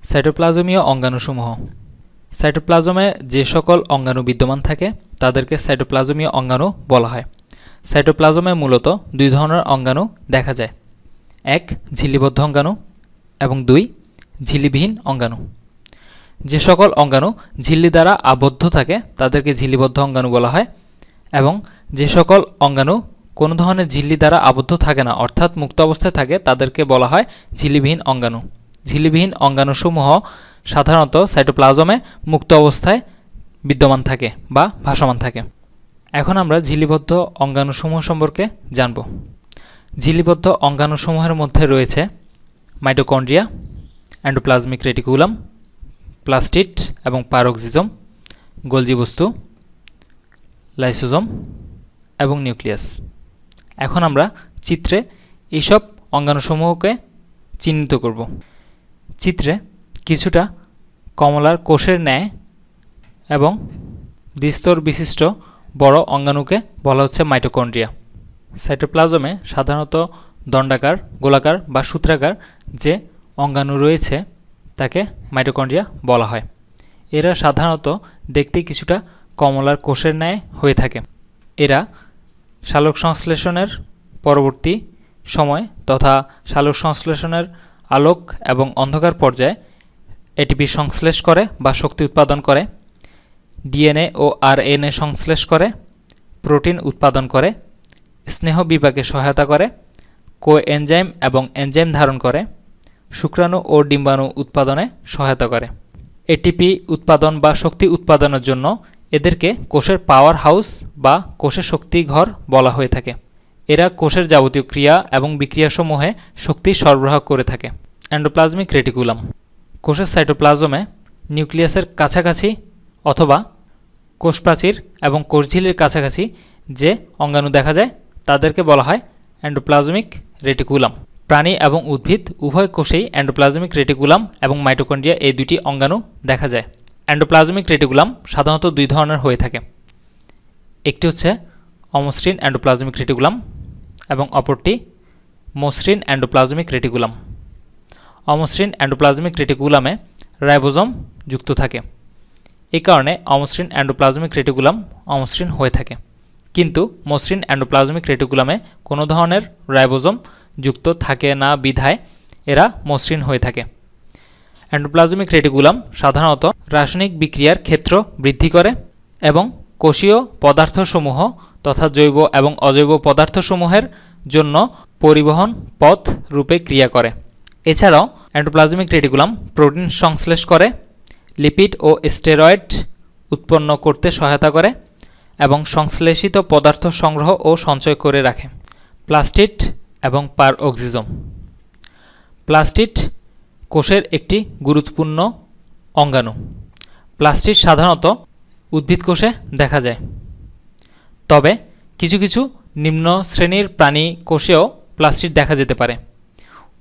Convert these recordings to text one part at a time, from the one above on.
সাইটোপ্লাজমীয় অঙ্গাণুসমূহ। সাইটোপ্লাজমে যে সকল অঙ্গাণু বিদ্যমান থাকে তাদেরকে সাইটোপ্লাজমীয় অঙ্গাণু বলা হয়। সাইটোপ্লাজমে মূলত দুই ধরনের অঙ্গাণু দেখা যায়, এক ঝিল্লিবদ্ধ অঙ্গাণু এবং দুই ঝিল্লিবিহীন অঙ্গাণু। যে সকল অঙ্গাণু ঝিল্লি দ্বারা আবদ্ধ থাকে তাদেরকে ঝিল্লিবদ্ধ অঙ্গাণু বলা হয়, এবং যে সকল অঙ্গাণু কোনো ধরনের ঝিল্লি দ্বারা আবদ্ধ থাকে না অর্থাৎ মুক্ত অবস্থায় থাকে তাদেরকে বলা হয় ঝিল্লিবিহীন অঙ্গাণু। ঝিল্লিবিহীন অঙ্গাণুসমূহ সাধারণত সাইটোপ্লাজমে মুক্ত অবস্থায় বিদ্যমান থাকে বা ভাসমান থাকে। এখন আমরা ঝিল্লিবদ্ধ অঙ্গাণুসমূহ সম্পর্কে জানব। ঝিল্লিবদ্ধ অঙ্গাণুসমূহের মধ্যে রয়েছে মাইটোকন্ড্রিয়া, এন্ডোপ্লাজমিক রেটিকুলাম, প্লাস্টিড এবং পারক্সিজম, গোলজি বস্তু, লাইসোজোম এবং নিউক্লিয়াস। এখন আমরা চিত্রে এইসব অঙ্গাণুসমূহকে চিহ্নিত করব। চিত্রে কিছুটা কমলার কোষের ন্যায় এবং দ্বিস্তর বিশিষ্ট বড় অঙ্গাণুকে বলা হচ্ছে মাইটোকন্ড্রিয়া। সাইটোপ্লাজমে সাধারণত দণ্ডাকার, গোলাকার বা সূত্রাকার যে অঙ্গাণু রয়েছে তাকে মাইটোকন্ড্রিয়া বলা হয়। এরা সাধারণত দেখতে কিছুটা কমলার কোষের ন্যায় হয়ে থাকে। এরা সালোক সংশ্লেষণের পরবর্তী সময় তথা সালোক সংশ্লেষণের আলোক এবং অন্ধকার পর্যায়ে এটিপি সংশ্লেষ করে বা শক্তি উৎপাদন করে, ডিএনএ ও আরএনএ সংশ্লেষ করে, প্রোটিন উৎপাদন করে, স্নেহ বিপাকে সহায়তা করে, কোএনজাইম এবং এনজাইম ধারণ করে, শুক্রাণু ও ডিম্বাণু উৎপাদনে সহায়তা করে। এটিপি উৎপাদন বা শক্তি উৎপাদনের জন্য এদেরকে কোষের পাওয়ার হাউস বা কোষের শক্তি ঘর বলা হয়ে থাকে। এরা কোষের যাবতীয় ক্রিয়া এবং বিক্রিয়াসমূহে শক্তি সরবরাহ করে থাকে। Endoplasmic reticulum. কোষের সাইটোপ্লাজমে নিউক্লিয়াসের কাছাকাছি অথবা কোষপ্রাচীর এবং কোষঝিল্লির কাছাকাছি যে অঙ্গাণু দেখা যায় তাদেরকে বলা হয় এন্ডোপ্লাজমিক রেটিকুলাম। প্রাণী এবং উদ্ভিদ উভয় কোষেই এন্ডোপ্লাজমিক রেটিকুলাম এবং মাইটোকন্ড্রিয়া এই দুটি অঙ্গাণু দেখা যায়। এন্ডোপ্লাজমিক রেটিকুলাম সাধারণত দুই ধরনের হয়ে থাকে। একটি হচ্ছে অমসৃণ এন্ডোপ্লাজমিক রেটিকুলাম এবং অপরটি মসৃণ এন্ডোপ্লাজমিক রেটিকুলাম। অমসৃণ এন্ডোপ্লাজমিক রেটিকুলামে রাইবোজোম যুক্ত থাকে। এই কারণে অমসৃণ এন্ডোপ্লাজমিক রেটিকুলাম অমসৃণ হয়ে থাকে, কিন্তু মসৃণ এন্ডোপ্লাজমিক রেটিকুলামে কোনো ধরনের রাইবোজোম যুক্ত থাকে না বিধায় এরা মসৃণ হয়ে থাকে। এন্ডোপ্লাজমিক রেটিকুলাম সাধারণত রাসায়নিক বিক্রিয়ার ক্ষেত্র বৃদ্ধি করে এবং কোষীয় পদার্থসমূহ তথা জৈব এবং অজৈব পদার্থসমূহের জন্য পরিবহন পথ রূপে ক্রিয়া করে। এছাড়াও এন্ডোপ্লাজমিক রেটিকুলাম প্রোটিন সংশ্লেষ করে, লিপিড ও স্টেরয়েড উৎপন্ন করতে সহায়তা করে এবং সংশ্লেষিত পদার্থ সংগ্রহ ও সঞ্চয় করে রাখে। প্লাস্টিড এবং পারঅক্সিজম। প্লাস্টিড কোষের একটি গুরুত্বপূর্ণ অঙ্গাণু। প্লাস্টিড সাধারণত উদ্ভিদ কোষে দেখা যায়, তবে কিছু কিছু নিম্ন শ্রেণীর প্রাণী কোষেও প্লাস্টিড দেখা যেতে পারে।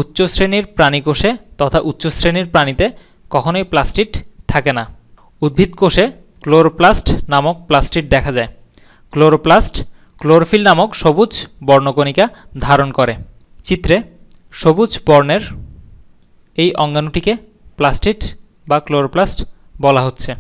উচ্চ শ্রেণীর প্রাণী কোষে তথা উচ্চ শ্রেণীর প্রাণীতে কখনোই প্লাস্টিড থাকে না। উদ্ভিদ কোষে ক্লোরোপ্লাস্ট নামক প্লাস্টিড দেখা যায়। ক্লোরোপ্লাস্ট ক্লোরোফিল নামক সবুজ বর্ণকণিকা ধারণ করে। চিত্রে সবুজ বর্ণের এই অঙ্গাণুটিকে প্লাস্টিড বা ক্লোরোপ্লাস্ট বলা হচ্ছে।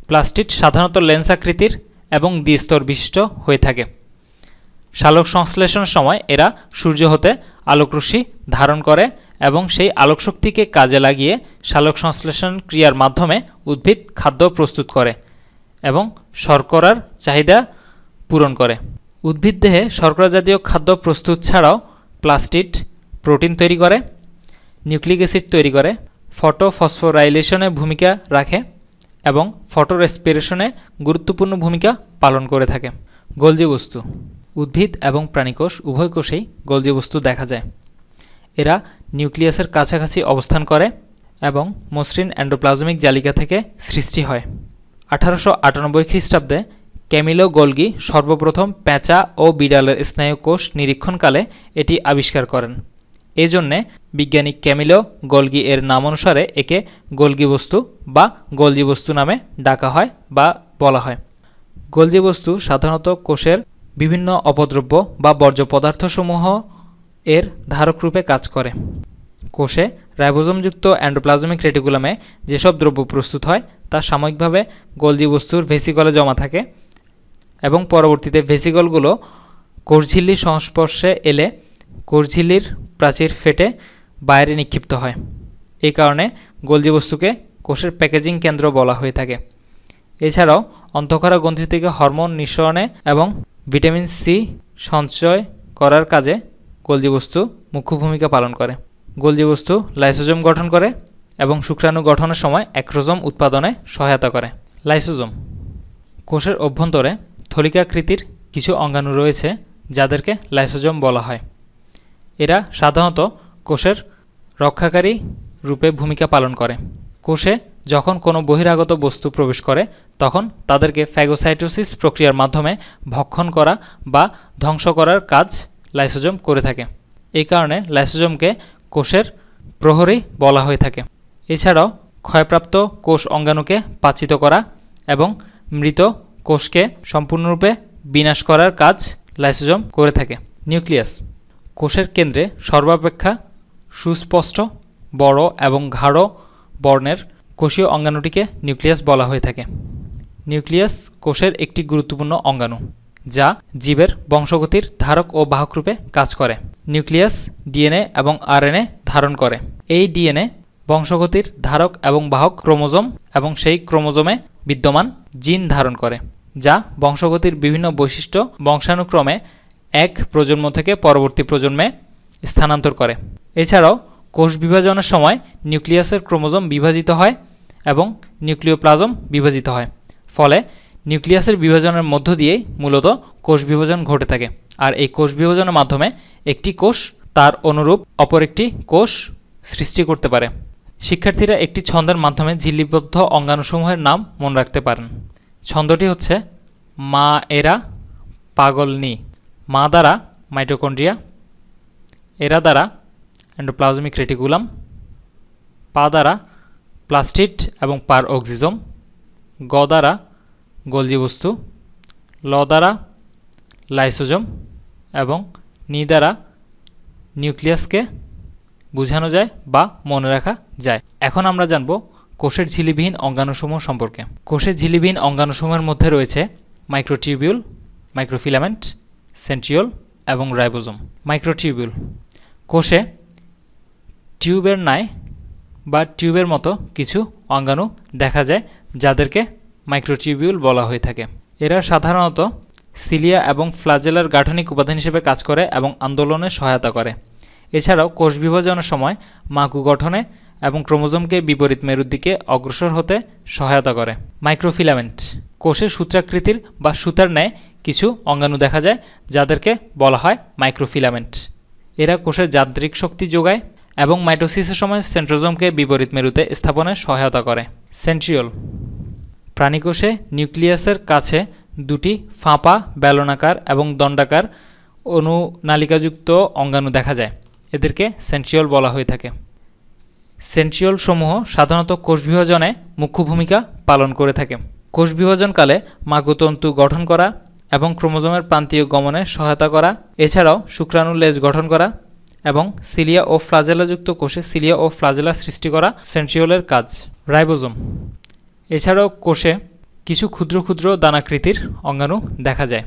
প্লাস্টিড সাধারণত লেন্স আকৃতির এবং দ্বিস্তর বিশিষ্ট হয়ে থাকে। সালোক সংশ্লেষণের সময় এরা সূর্য হতে আলোকরশ্মি ধারণ করে এবং সেই আলোকশক্তিকে কাজে লাগিয়ে সালোক সংশ্লেষণ ক্রিয়ার মাধ্যমে উদ্ভিদ খাদ্য প্রস্তুত করে এবং শর্করার চাহিদা পূরণ করে। উদ্ভিদ দেহে শর্করা জাতীয় খাদ্য প্রস্তুত ছাড়াও প্লাস্টিড প্রোটিন তৈরি করে, নিউক্লিক অ্যাসিড তৈরি করে, ফটোফসফোরাইলেশনে ভূমিকা রাখে এবং ফটোরেসপিরেশনে গুরুত্বপূর্ণ ভূমিকা পালন করে থাকে। গোলজি বস্তু। উদ্ভিদ এবং প্রাণীকোষ উভয় কোষেই গোলজি বস্তু দেখা যায়। এরা নিউক্লিয়াসের কাছাকাছি অবস্থান করে এবং মসৃণ এন্ডোপ্লাজমিক জালিকা থেকে সৃষ্টি হয়। 1898 খ্রিস্টাব্দে ক্যামিলো গোলগি সর্বপ্রথম পেঁচা ও বিড়ালের স্নায়ুকোষ নিরীক্ষণকালে এটি আবিষ্কার করেন। এজন্যে বিজ্ঞানী ক্যামিলো গোলগি এর নামানুসারে একে গোলগি বস্তু বা গোলজি বস্তু নামে ডাকা হয় বা বলা হয়। গোলজি বস্তু সাধারণত কোষের বিভিন্ন অপদ্রব্য বা বর্জ্য পদার্থসমূহ এর ধারকরূপে কাজ করে। কোষে রাইবোজোমযুক্ত এন্ডোপ্লাজমিক রেটিকুলামে যেসব দ্রব্য প্রস্তুত হয় তা সাময়িকভাবে গোলজি বস্তুর ভেসিকলে জমা থাকে এবং পরবর্তীতে ভেসিকলগুলো কোষঝিল্লির সংস্পর্শে এলে কোষঝিল্লির প্রাচীর ফেটে বাইরে নিক্ষিপ্ত হয়। এই কারণে গোলজি বস্তুকে কোষের প্যাকেজিং কেন্দ্র বলা হয়ে থাকে। এছাড়াও অন্তঃক্ষরা গ্রন্থি থেকে হরমোন নিঃসরণে এবং ভিটামিন সি সঞ্চয় করার কাজে গোলজি বস্তু মুখ্য ভূমিকা পালন করে। গোলজি বস্তু লাইসোজোম গঠন করে এবং শুক্রাণু গঠনের সময় অ্যাক্রোজোম উৎপাদনে সহায়তা করে। লাইসোজোম কোষের অভ্যন্তরে থলিকাকৃতির কিছু অঙ্গাণু রয়েছে যাদেরকে লাইসোজোম বলা হয়। এরা সাধারণত কোষের রক্ষাকারী রূপে ভূমিকা পালন করে। কোষে যখন কোনো বহিরাগত বস্তু প্রবেশ করে তখন তাদেরকে ফ্যাগোসাইটোসিস প্রক্রিয়ার মাধ্যমে ভক্ষণ করা বা ধ্বংস করার কাজ লাইসোজোম করে থাকে। এই কারণে লাইসোজোমকে কোষের প্রহরী বলা হয়ে থাকে। এছাড়াও ক্ষয়প্রাপ্ত কোষ অঙ্গাণুকে পাচিত করা এবং মৃত কোষকে সম্পূর্ণরূপে বিনাশ করার কাজ লাইসোজোম করে থাকে। নিউক্লিয়াস কোষের কেন্দ্রে সর্বাপেক্ষা সুস্পষ্ট বড় এবং গাঢ় বর্ণের কোষীয় অঙ্গাণুটিকে নিউক্লিয়াস বলা হয়ে থাকে। নিউক্লিয়াস কোষের একটি গুরুত্বপূর্ণ অঙ্গাণু যা জীবের বংশগতির ধারক ও বাহক রূপে কাজ করে। নিউক্লিয়াস ডিএনএ এবং আরএনএ ধারণ করে। এই ডিএনএ বংশগতির ধারক এবং বাহক ক্রোমোজোম এবং সেই ক্রোমোজোমে বিদ্যমান জিন ধারণ করে, যা বংশগতির বিভিন্ন বৈশিষ্ট্য বংশানুক্রমে এক প্রজন্ম থেকে পরবর্তী প্রজন্মে স্থানান্তর করে। এছাড়াও কোষ বিভাজনের সময় নিউক্লিয়াসের ক্রোমোজোম বিভাজিত হয় এবং নিউক্লিওপ্লাজম বিভাজিত হয়। ফলে নিউক্লিয়াসের বিভাজনের মধ্য দিয়েই মূলত কোষ বিভাজন ঘটে থাকে। আর এই কোষ বিভাজনের মাধ্যমে একটি কোষ তার অনুরূপ অপর একটি কোষ সৃষ্টি করতে পারে। শিক্ষার্থীরা একটি ছন্দের মাধ্যমে ঝিল্লিবদ্ধ অঙ্গাণুসমূহের নাম মনে রাখতে পারেন। ছন্দটি হচ্ছে মা এরা পাগলনি। মা দ্বারা মাইটোকন্ড্রিয়া, এরা দ্বারা এন্ডোপ্লাজমিক রেটিকুলাম, পা দ্বারা প্লাস্টিড এবং পার অক্সিজোম, গ দ্বারা গোলজি বস্তু, ল দ্বারা লাইসোজোম এবং নি দ্বারা নিউক্লিয়াসকে বোঝানো যায় বা মনে রাখা যায়। এখন আমরা জানব কোষের ঝিল্লিবিহীন অঙ্গাণুসমূহ সম্পর্কে। কোষের ঝিল্লিবিহীন অঙ্গাণুসমূহের মধ্যে রয়েছে মাইক্রোটিউবিউল, মাইক্রোফিলামেন্ট, সেন্ট্রিওল এবং রাইবোজোম। মাইক্রোটিউবিউল কোষে টিউবের ন্যায় বা টিউবের মতো কিছু অঙ্গাণু দেখা যায় যাদেরকে মাইক্রোটিউবিউল বলা হয়ে থাকে। এরা সাধারণত সিলিয়া এবং ফ্লাজেলার গাঠনিক উপাদান হিসেবে কাজ করে এবং আন্দোলনে সহায়তা করে। এছাড়াও কোষ বিভাজনের সময় মাকু গঠনে এবং ক্রোমোজোমকে বিপরীত মেরুর দিকে অগ্রসর হতে সহায়তা করে। মাইক্রোফিলামেন্ট কোষে সূত্রাকৃতির বা সুতার ন্যায় কিছু অঙ্গাণু দেখা যায় যাদেরকে বলা হয় মাইক্রোফিলামেন্ট। এরা কোষের যান্ত্রিক শক্তি যোগায় এবং মাইটোসিসের সময় সেন্ট্রোজোমকে বিপরীত মেরুতে স্থাপনে সহায়তা করে। সেন্ট্রিওল প্রাণীকোষে নিউক্লিয়াসের কাছে দুটি ফাঁপা বেলনাকার এবং দণ্ডাকার অনুনালিকাযুক্ত অঙ্গাণু দেখা যায়। এদেরকে সেন্ট্রিওল বলা হয়ে থাকে। সেন্ট্রিওল সমূহ সাধারণত কোষ বিভাজনে মুখ্য ভূমিকা পালন করে থাকে। কোষ বিভাজনকালে মাগুতন্তু গঠন করা এবং ক্রোমোজোমের প্রান্তীয় গমনে সহায়তা করা, এছাড়াও শুক্রাণু লেজ গঠন করা এবং সিলিয়া ও ফ্লাজেলাযুক্ত কোষে সিলিয়া ও ফ্লাজেলা সৃষ্টি করা সেন্ট্রিওলের কাজ। রাইবোজোম এছাড়াও কোষে কিছু ক্ষুদ্র ক্ষুদ্র দানাকৃতির অঙ্গাণু দেখা যায়।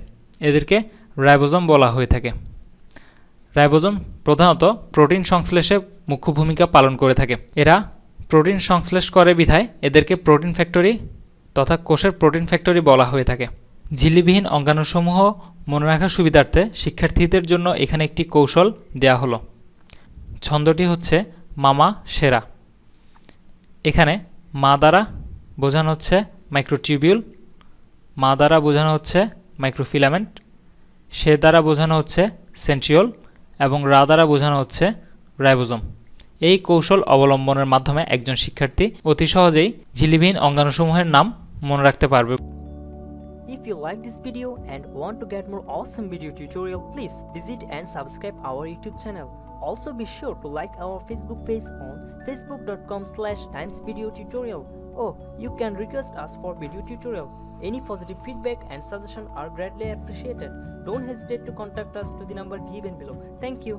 এদেরকে রাইবোজোম বলা হয়ে থাকে। রাইবোজোম প্রধানত প্রোটিন সংশ্লেষে মুখ্য ভূমিকা পালন করে থাকে। এরা প্রোটিন সংশ্লেষ করে বিধায় এদেরকে প্রোটিন ফ্যাক্টরি তথা কোষের প্রোটিন ফ্যাক্টরি বলা হয়ে থাকে। ঝিল্লিবিহীন অঙ্গাণুসমূহ মনে রাখার সুবিধার্থে শিক্ষার্থীদের জন্য এখানে একটি কৌশল দেয়া হলো। ছন্দটি হচ্ছে মামা সেরা। এখানে মা দ্বারা বোঝানো হচ্ছে মাইক্রোটিউবিউল, মা দ্বারা বোঝানো হচ্ছে মাইক্রোফিলামেন্ট, সে দ্বারা বোঝানো হচ্ছে সেন্ট্রিওল এবং রা দ্বারা বোঝানো হচ্ছে রাইবোজোম। এই কৌশল অবলম্বনের মাধ্যমে একজন শিক্ষার্থী অতি সহজেই ঝিল্লিবিহীন অঙ্গাণুসমূহের নাম মনে রাখতে পারবে। If you like this video and want to get more awesome video tutorial, please visit and subscribe our YouTube channel. Also be sure to like our Facebook page on facebook.com/timesvideotutorial. Oh, you can request us for video tutorial. Any positive feedback and suggestion are greatly appreciated. Don't hesitate to contact us to the number given below. Thank you.